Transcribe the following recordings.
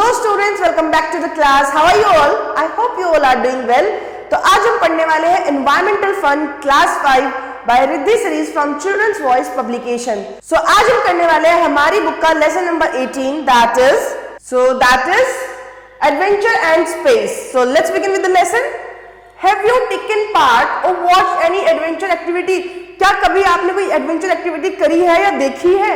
Hello students, welcome back to the class. How are you all? I hope you all are doing well. तो आज हम पढ़ने वाले हैं environmental fun class 5 by Riddhi series from Children's Voice publication. So आज हम करने वाले हैं हमारी बुक का lesson number 18, that is adventure and space. So let's begin with the lesson. Have you taken part or watch any adventure activity? क्या कभी आपने कोई एडवेंचर एक्टिविटी करी है या देखी है?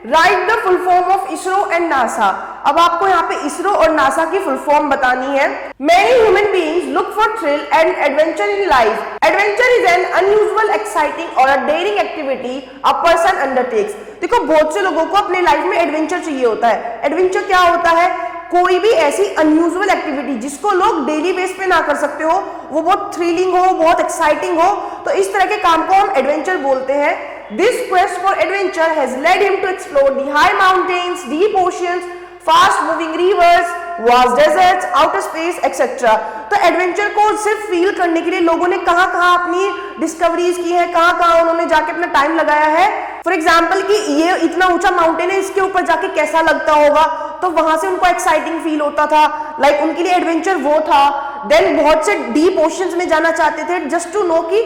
Right the full form of ISRO and NASA. अब आपको यहाँ पे इसरो और नासा की फुल फॉर्म बतानी है। Many human beings look for thrill and adventure in life. Adventure is an unusual, exciting or a daring activity a person undertakes. देखो, बहुत से लोगों को अपने लाइफ में एडवेंचर चाहिए होता है। एडवेंचर क्या होता है? कोई भी ऐसी अनयूजुअल एक्टिविटी जिसको लोग डेली बेस पे ना कर सकते हो, वो बहुत थ्रिलिंग हो, बहुत एक्साइटिंग हो, तो इस तरह के काम को हम एडवेंचर बोलते हैं। This quest for adventure has led him to explore the high mountains, deep oceans, fast moving rivers, vast deserts, outer space, etc. तो एडवेंचर को सिर्फ फील करने के लिए लोगों ने कहाँ-कहाँ अपनी डिस्कवरीज की है, कहाँ-कहाँ उन्होंने जाके अपना टाइम लगाया है। फॉर एग्जाम्पल कि ये इतना ऊंचा माउंटेन है, इसके ऊपर जाके कैसा लगता होगा, तो वहां से उनको एक्साइटिंग फील होता था। लाइक उनके लिए एडवेंचर वो था। देन बहुत से डीप ओशंस में जाना चाहते थे जस्ट टू नो कि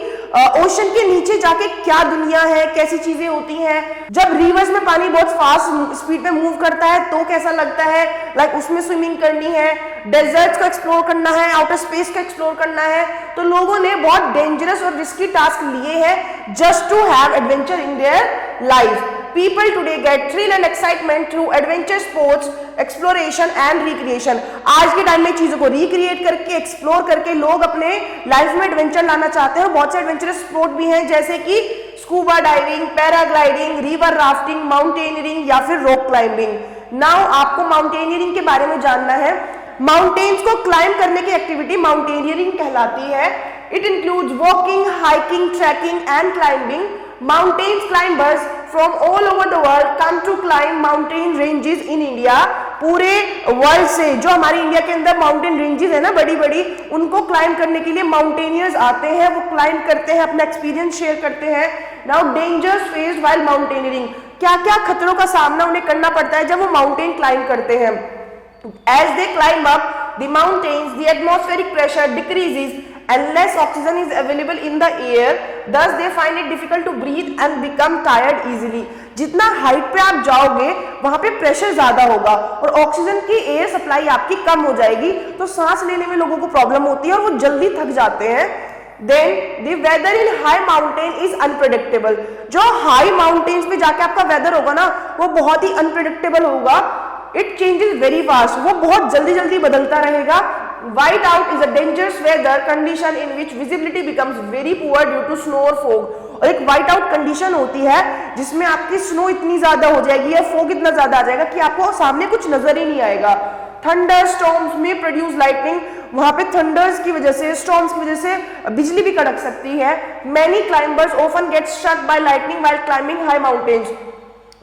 ओशन के नीचे जाके क्या दुनिया है, कैसी चीजें होती हैं। जब रिवर्स में पानी बहुत फास्ट स्पीड में मूव करता है तो कैसा लगता है, लाइक उसमें स्विमिंग करनी है, डेजर्ट्स को एक्सप्लोर करना है, आउटर स्पेस को एक्सप्लोर करना है। तो लोगों ने बहुत डेंजरस और रिस्की टास्क लिए हैं just to have adventure in their life. People today get thrill and excitement through adventure sports, exploration and recreation. आज के टाइम में चीजों को रिक्रिएट करके, एक्सप्लोर करके लोग अपने लाइफ में एडवेंचर लाना चाहते हैं। बहुत से एडवेंचरस स्पोर्ट भी हैं जैसे कि scuba diving, paragliding, river rafting, mountaineering या फिर रॉक क्लाइंबिंग। नाउ आपको माउंटेनियरिंग के बारे में जानना है। माउंटेन्स को क्लाइंब करने की एक्टिविटी माउंटेनियरिंग कहलाती है। It includes walking, hiking, trekking and climbing. Mountain climbers from all over the world come to climb mountain ranges in India. पूरे वर्ल्ड से जो हमारे इंडिया के अंदर माउंटेन रेंजेस है ना बड़ी बड़ी, उनको क्लाइंब करने के लिए माउंटेनियर्स आते हैं, वो क्लाइंब करते हैं, अपना एक्सपीरियंस शेयर करते हैं। Now dangers faced while mountaineering. क्या क्या खतरों का सामना उन्हें करना पड़ता है जब वो माउंटेन क्लाइंब करते हैं? As they climb up the mountains, the atmospheric pressure decreases and less oxygen is available in the air. Thus, they find it difficult to breathe and become tired easily. जितना height पे आप जाओगे वहां पे pressure ज्यादा होगा और oxygen की एयर सप्लाई आपकी कम हो जाएगी, तो सांस लेने में लोगों को प्रॉब्लम होती है और वो जल्दी थक जाते हैं। Then the weather in high mountain is unpredictable. जो हाई माउंटेन्स पे जाके आपका वेदर होगा ना, वो बहुत ही अनप्रेडिक्टेबल होगा। It changes very fast. वो बहुत जल्दी जल्दी बदलता रहेगा। White out is a dangerous weather condition in which visibility becomes very poor due to snow or fog. और एक व्हाइट आउट कंडीशन होती है जिसमें आपकी स्नो इतनी ज्यादा हो जाएगी या फॉग इतना ज्यादा आ जाएगा कि आपको सामने कुछ नजर ही नहीं आएगा। थंडर स्टॉर्म्स में प्रोड्यूस लाइटनिंग। वहां पे थंडर्स की वजह से, स्टॉर्म्स की वजह से बिजली भी कड़क सकती है। Many climbers often get struck by lightning while climbing high mountains.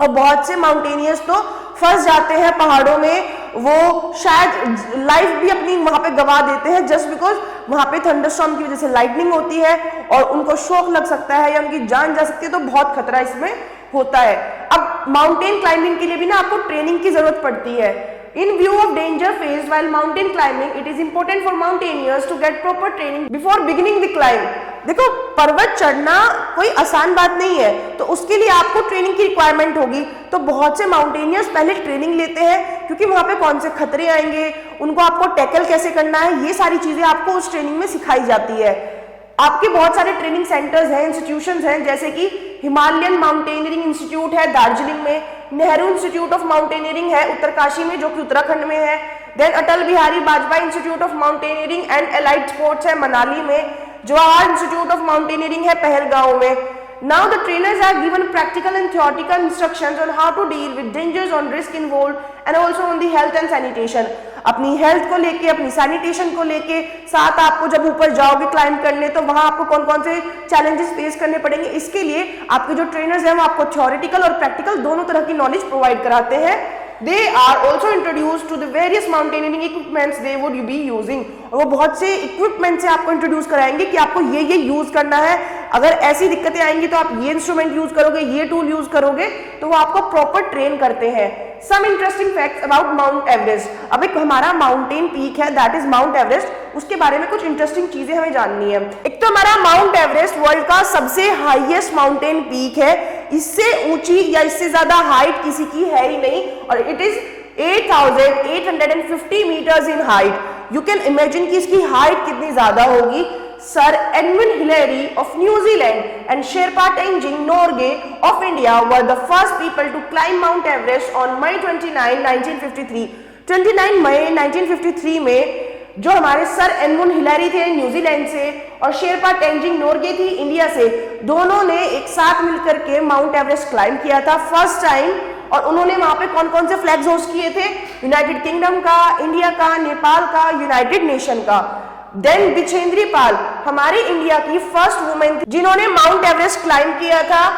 और बहुत से माउंटेनियर्स तो फंस जाते हैं पहाड़ों में, वो शायद लाइफ भी अपनी वहां पे गवा देते हैं जस्ट बिकॉज वहां पे थंडरस्टॉर्म की वजह से लाइटनिंग होती है और उनको शॉक लग सकता है या उनकी जान जा सकती है, तो बहुत खतरा इसमें होता है। अब माउंटेन क्लाइंबिंग के लिए भी ना आपको ट्रेनिंग की जरूरत पड़ती है। In view of danger faced while mountain climbing, it is important for mountaineers to get proper training before beginning the climb. देखो, पर्वत चढ़ना कोई आसान बात नहीं है, तो उसके लिए आपको ट्रेनिंग की रिक्वायरमेंट होगी। तो बहुत से माउंटेनियर्स पहले ट्रेनिंग लेते हैं क्योंकि वहां पे कौन से खतरे आएंगे, उनको आपको टैकल कैसे करना है, ये सारी चीजें आपको उस ट्रेनिंग में सिखाई जाती है। आपके बहुत सारे ट्रेनिंग सेंटर्स हैं, इंस्टीट्यूशंस हैं, जैसे कि हिमालयन माउंटेनियरिंग इंस्टीट्यूट है दार्जिलिंग में, नेहरू इंस्टीट्यूट ऑफ माउंटेनियरिंग है उत्तरकाशी में जो कि उत्तराखंड में है, then Atal Bihari Vajpayee institute of mountaineering and allied sports है मनाली में, जवाहर इंस्टीट्यूट ऑफ माउंटेनियरिंग है पहलगांव में। Now the trainers are given practical and theoretical instructions on how to deal with dangers on risk involved and also on the health and sanitation. अपनी health को लेके, अपनी sanitation को लेके, साथ आपको जब ऊपर जाओगे क्लाइंब करने तो वहां आपको कौन कौन से चैलेंजेस फेस करने पड़ेंगे, इसके लिए आपके जो ट्रेनर्स हैं वो आपको थ्योरेटिकल और प्रैक्टिकल दोनों तरह की नॉलेज प्रोवाइड कराते हैं। They are also introduced to the various mountaineering equipments they would be using. और वो बहुत से इक्विपमेंट से आपको इंट्रोड्यूस कराएंगे कि आपको ये यूज करना है। अगर ऐसी दिक्कतें आएंगी तो आप ये इंस्ट्रूमेंट यूज करोगे, ये टूल यूज करोगे, तो वो आपको प्रॉपर ट्रेन करते हैं। Some interesting facts about Mount Everest. अब एक हमारा माउंटेन पीक है दैट इज माउंट एवरेस्ट, उसके बारे में कुछ इंटरेस्टिंग चीजें हमें जाननी है। एक तो हमारा माउंट एवरेस्ट वर्ल्ड का सबसे हाईएस्ट माउंटेन पीक है, इससे ऊंची या इससे ज्यादा हाइट किसी की है ही नहीं, और it is 8,850 meters in height. You can imagine कि इसकी हाइट कितनी ज्यादा होगी। Sir Edmund Hillary of New Zealand and Sherpa Tenzing Norgay of India were the first people to climb Mount Everest on May 29, 1953। 29 मई 1953 में जो हमारे सर एडमंड हिलेरी थे न्यूजीलैंड से और शेरपा तेंजिंग नोरगे थी इंडिया से, दोनों ने एक साथ मिलकर के माउंट एवरेस्ट क्लाइम किया था फर्स्ट टाइम। और उन्होंने वहां पे कौन कौन से फ्लैग्स होस्ट किए थे? यूनाइटेड किंगडम का, इंडिया का, नेपाल का, यूनाइटेड नेशन का। देन बिछेंद्री पाल हमारे इंडिया की फर्स्ट वुमेन जिन्होंने माउंट एवरेस्ट क्लाइम किया था,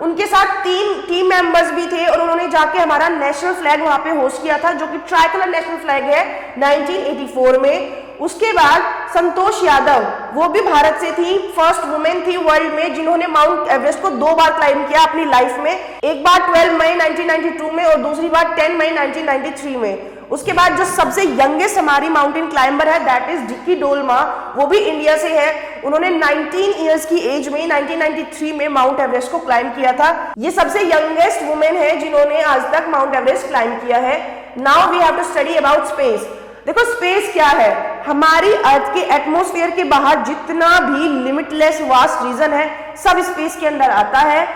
उनके साथ 3 टीम मेंबर्स भी थे और उन्होंने जाके हमारा नेशनल फ्लैग वहां पे होस्ट किया था जो कि ट्राइकलर नेशनल फ्लैग है 1984 में। उसके बाद संतोष यादव, वो भी भारत से थी, फर्स्ट वुमेन थी वर्ल्ड में जिन्होंने माउंट एवरेस्ट को 2 बार क्लाइम किया अपनी लाइफ में, एक बार 12 मई 1992 में और दूसरी बार 10 मई 1993 में। उसके बाद जो सबसे यंगेस्ट हमारी माउंटेन क्लाइंबर है दैट इज डिक्की डोलमा, वो भी इंडिया से है। उन्होंने 19 इयर्स की एज में 1993 में माउंट एवरेस्ट को क्लाइम किया था। ये सबसे यंगेस्ट वुमेन है जिन्होंने आज तक माउंट एवरेस्ट क्लाइम किया है। Now we have to study about space. देखो स्पेस क्या है? हमारी अर्थ के एटमॉस्फेयर के बाहर जितना भी लिमिटलेस वास्ट रीजन है सब स्पेस के अंदर आता है।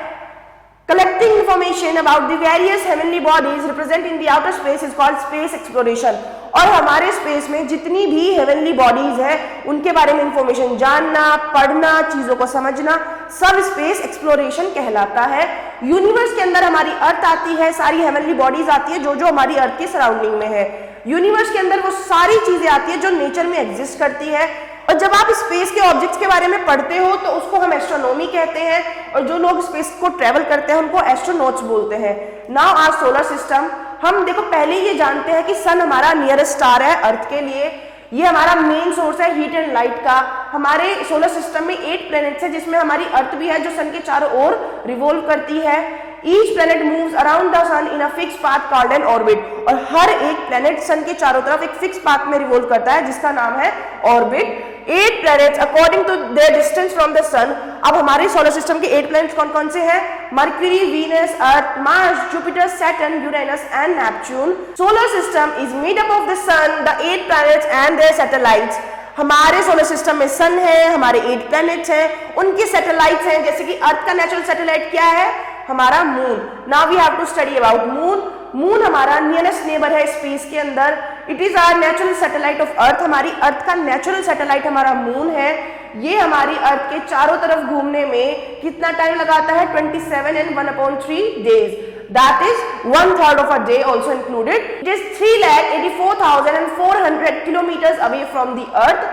Collecting information about the various heavenly bodies represent in the outer space is called space exploration। और हमारे स्पेस में जितनी भी हेवनली बॉडीज है उनके बारे में इंफॉर्मेशन जानना, पढ़ना, चीजों को समझना, सब स्पेस एक्सप्लोरेशन कहलाता है। यूनिवर्स के अंदर हमारी अर्थ आती है, सारी हेवनली बॉडीज आती है जो जो हमारी अर्थ के सराउंडिंग में है। यूनिवर्स के अंदर वो सारी चीजें आती है जो नेचर में एग्जिस्ट करती है। और जब आप स्पेस के ऑब्जेक्ट्स के बारे में पढ़ते हो तो उसको हम एस्ट्रोनॉमी कहते हैं, और जो लोग स्पेस को ट्रेवल करते हैं उनको एस्ट्रोनॉट्स बोलते हैं। नाउ आवर सोलर सिस्टम, हम देखो पहले ये जानते हैं कि सन हमारा नियरेस्ट स्टार है अर्थ के लिए, ये हमारा मेन सोर्स है हीट एंड लाइट का। हमारे सोलर सिस्टम में 8 प्लैनेट्स है जिसमें हमारी अर्थ भी है जो सन के चारों ओर रिवॉल्व करती है। Each planet moves around the sun in a fixed path called an orbit। और हर एक प्लेनेट सन के चारों तरफ एक फिक्स पाथ में रिवॉल्व करता है जिसका नाम है orbit. 8 planets according to their distance from the sun। अब हमारे सोलर सिस्टम के 8 प्लैनेट्स कौन कौन से हैं? Mercury, Venus, Earth, Mars, Jupiter, Saturn, Uranus and Neptune. Solar system is made up of the sun, the 8 planets and their satellites. हमारे solar system में sun है, हमारे 8 प्लैनेट्स हैं, उनके सैटेलाइट्स हैं, जैसे कि अर्थ का नेचुरल सैटेलाइट क्या है? हमारा moon. Now we have to study about moon. Moon हमारा नियरेस्ट नेबर है स्पेस के अंदर। It is our natural satellite of Earth. हमारी अर्थ का नेचुरल सैटेलाइट हमारा मून है। ये हमारी अर्थ के चारों तरफ घूमने में कितना टाइम लगाता है? 27 and 1/3 days। That is 1/3 of a day also included। It is 3,84,400 kilometers away from the earth।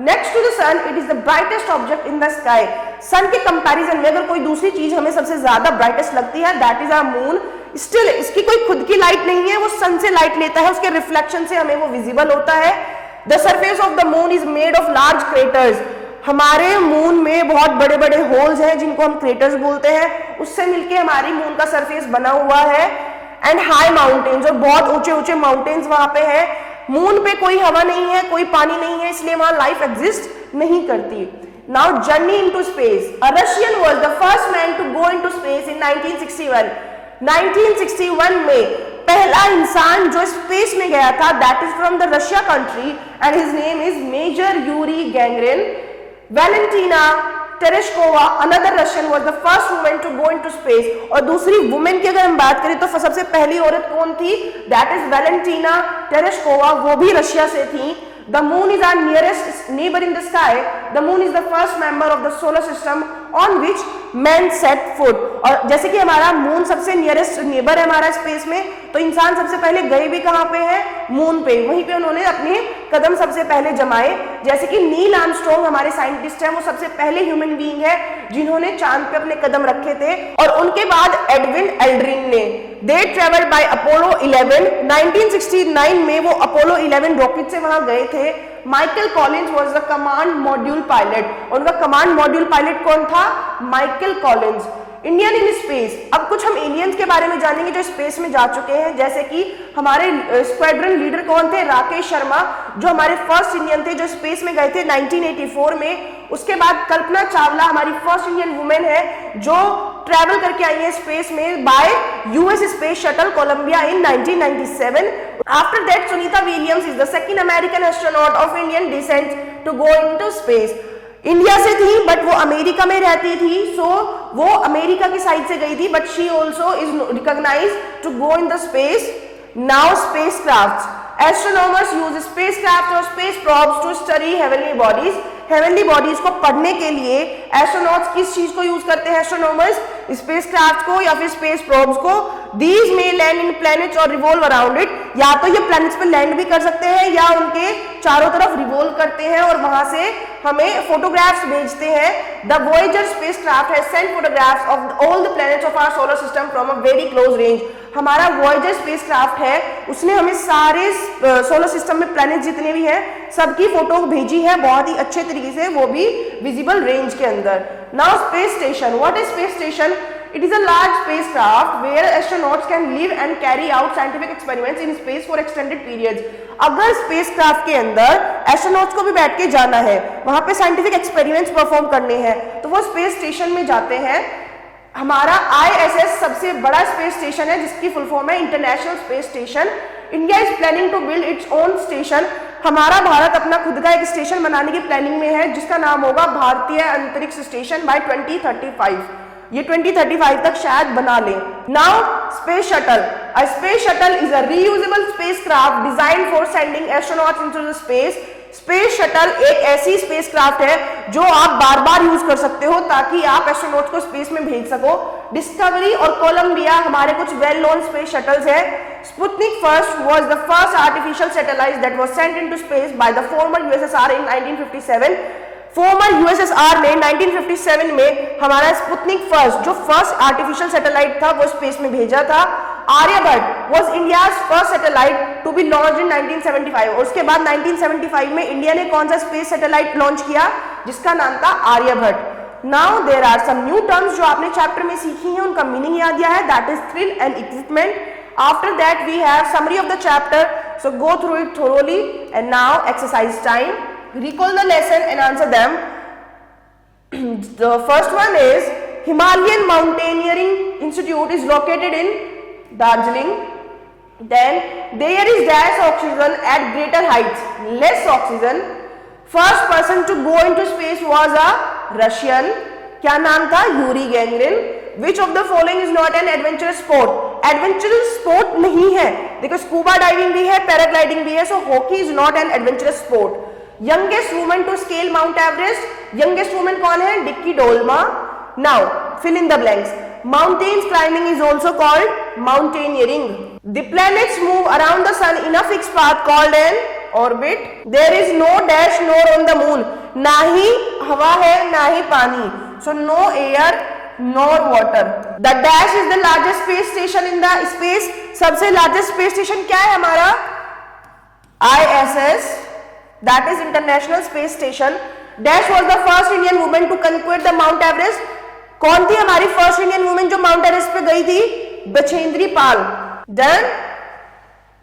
Next to the sun, it is the brightest object in the sky। सन के कंपैरिजन में अगर कोई दूसरी चीज हमें सबसे ज्यादा ब्राइटेस्ट लगती है that is our moon. Still इसकी कोई खुद की लाइट नहीं है, वो सन से लाइट लेता है, उसके रिफ्लेक्शन से हमें वो विजिबल होता है। The surface of the moon is made of large craters. हमारे मून में बहुत बड़े बड़े होल्स हैं जिनको हम क्रेटर्स बोलते हैं, उससे मिलके हमारी मून का सरफेस बना हुआ है। एंड हाई माउंटेन्स, और बहुत ऊंचे ऊंचे माउंटेन्स वहां पे है। मून पे कोई हवा नहीं है, कोई पानी नहीं है, इसलिए वहां लाइफ एग्जिस्ट नहीं करती। Now journey into space. A Russian was the first man to go into space in 1961। 1961 में पहला इंसान जो स्पेस में गया था that is from the Russia country and his name is major Yuri Gagarin. Valentina Tereshkova another Russian was the first woman to go into space. और दूसरी women की अगर हम बात करें तो सबसे पहली औरत कौन थी? दैट इज वैलेंटीना तेरेश्कोवा, वो भी रशिया से थी। The moon is our nearest neighbor in the sky. The moon is the first member of the solar system on which men set foot। और जैसे कि हमारा मून सबसे नियरेस्ट नेबर है हमारा स्पेस में, तो इंसान सबसे पहले गए भी कहाँ पे हैं? मून पे। वहीं पे उन्होंने अपने कदम सबसे पहले जमाए। जैसे कि नील आर्मस्ट्रॉन्ग हमारे साइंटिस्ट हैं, वो सबसे पहले ह्यूमन बीइंग है जिन्होंने चांद पे अपने कदम रखे थे। और उनके बाद एडविन एल्ड्रिन ने दे ट्रेवल्ड बाय अपोलो 11। 1969 में वो अपोलो 11 रॉकेट से वहां गए थे। Michael Collins was the command module pilot. उनका कमांड मॉड्यूल पायलट कौन था? Michael Collins. Indian in space. अब कुछ हम एलियंस के बारे में जानेंगे जो स्पेस में जा चुके हैं, जैसे कि हमारे स्क्वाड्रन लीडर कौन थे, राकेश शर्मा, जो हमारे फर्स्ट इंडियन थे जो स्पेस में गए थे 1984 में। उसके बाद कल्पना चावला हमारी फर्स्ट इंडियन वुमेन है जो ट्रैवल करके आई है स्पेस में by US space shuttle Columbia in 1997। After that Sunita Williams is the second American astronaut of Indian descent to go into space. India से थी बट वो अमेरिका में रहती थी, सो वो अमेरिका की साइड से गई थी, but she also is recognised to go in the space. Now spacecraft, astronomers use spacecraft or space probes to study heavenly bodies. Heavenly bodies को पढ़ने के लिए एस्ट्रोनॉट्स किस चीज को यूज करते हैं, एस्ट्रोनॉमर्स स्पेसक्राफ्ट को या फिर स्पेस प्रोब्स को। These may land in planets और रिवॉल्व अराउंड इट, या तो ये प्लैनेट्स पे लैंड भी कर सकते हैं या उनके चारों तरफ रिवॉल्व करते हैं और वहां से हमें फोटोग्राफ्स भेजते हैं। The Voyager spacecraft has sent photographs of all the planets of our solar system from a very close range. हमारा वॉयेजर स्पेसक्राफ्ट है, उसने हमें सारे सोलर सिस्टम में प्लैनेट जितने भी हैं सबकी फोटो भेजी है बहुत ही अच्छे तरीके से, वो भी विजिबल रेंज के अंदर। Now space station, what is space station? It is a large spacecraft where astronauts can live and carry out scientific experiments in space for extended periods. अगर स्पेसक्राफ्ट के अंदर एस्ट्रोनॉट्स को भी बैठ के जाना है, वहां पे साइंटिफिक एक्सपेरिमेंट्स परफॉर्म करने हैं, तो वो स्पेस स्टेशन में जाते हैं। हमारा ISS सबसे बड़ा स्पेस स्टेशन है जिसकी फुल फॉर्म है international space station. India is planning to build its own station. हमारा भारत अपना खुद का एक स्टेशन बनाने की प्लानिंग में है जिसका नाम होगा भारतीय अंतरिक्ष स्टेशन बाय 2035। ये 2035 तक शायद बना लें। Now space shuttle, a space shuttle is a reusable spacecraft designed for sending astronauts into the space. Space shuttle एक ऐसी स्पेसक्राफ्ट है जो आप बार बार यूज कर सकते हो ताकि आप एस्ट्रोनॉट्स को स्पेस में भेज सको। डिस्कवरी और कोलंबिया हमारे कुछ वेल नोन स्पेस शटल्स हैं। Sputnik first was the first artificial satellite that was sent into space by the former USSR in 1957। Former USSR ने 1957 में हमारा स्पुतनिक फर्स्ट जो फर्स्ट आर्टिफिशियल सैटेलाइट था वो स्पेस में भेजा था। Aryabhata was India's first satellite to be launched in 1975। और उसके बाद 1975 में इंडिया ने कौन सा स्पेस सैटेलाइट लॉन्च किया जिसका नाम था Aryabhata. Now there are some new terms जो आपने चैप्टर में सीखी हैं, उनका मीनिंग याद दिया है, that is thrill and excitement. After that we have summary of the chapter, so go through it thoroughly. And now exercise time. Recall the lesson and answer them. The first one is Himalayan Mountaineering Institute is located in Darjeeling. Then there is less oxygen at greater heights, less oxygen. First person to go into space was a Russian. क्या नाम था? Yuri Gagarin. Which of the following is not an adventurous sport? Adventurous sport नहीं है, देखो scuba diving भी है, paragliding भी है, so hockey is not an adventurous sport. Youngest woman to scale Mount Everest, youngest woman कौन है? Dicky Dolma. Now fill in the blanks. Mountains climbing is also called mountaineering. The planets move around the sun in a fixed path called an orbit. There is no dash nor on the moon. ना ही हवा है ना ही पानी, so no air nor water. The dash is the largest space station in the space. सबसे largest space station क्या है हमारा? ISS, that is International Space Station. Dash was the first Indian woman to conquer the Mount Everest. कौन थी हमारी first Indian women जो mount Everest पे गई थी? Bachendri Pal. Done.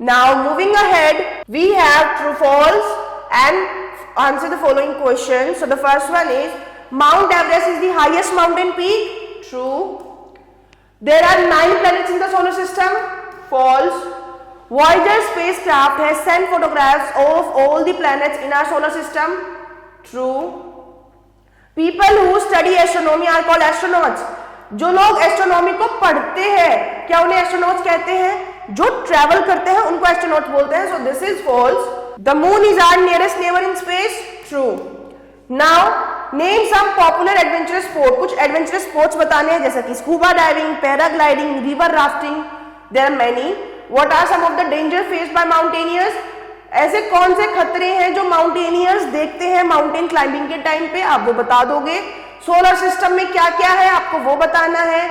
Now moving ahead, we have true false and answer the following questions. So the first one is Mount Everest is the highest mountain peak. True. There are 9 planets in the solar system. False. Voyager spacecraft has sent photographs of all the planets in our solar system. True. People who study astronomy are called astronauts. जो लोग astronomy को पढ़ते हैं क्या उन्हें astronauts कहते हैं? जो ट्रैवल करते हैं उनको एस्ट्रोनॉट बोलते हैं। So this is false. The moon is our nearest neighbour in space. True. Now name some popular adventurous sport. कुछ एडवेंचरस स्पोर्ट्स बताने हैं जैसे कि scuba diving, paragliding, river rafting. There are many. What are some of the danger faced by mountaineers? ऐसे कौन से खतरे हैं जो माउंटेनियर्स देखते हैं माउंटेन क्लाइंबिंग के टाइम पे? आप वो बता दोगे। सोलर सिस्टम में क्या क्या है आपको वो बताना है।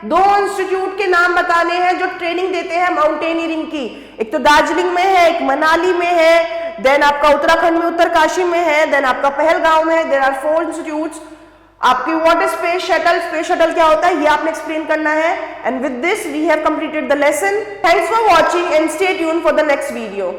2 इंस्टीट्यूट के नाम बताने हैं जो ट्रेनिंग देते हैं माउंटेनियरिंग की। एक तो दार्जिलिंग में है, एक मनाली में है, देन आपका उत्तराखंड में उत्तरकाशी में है, देन आपका पहलगांव में है। There are 4 institutes. आपकी व्हाट इज स्पेस शटल क्या होता है ये आपने एक्सप्लेन करना है। And with this we have completed the lesson. Thanks for watching and stay tune for the next video.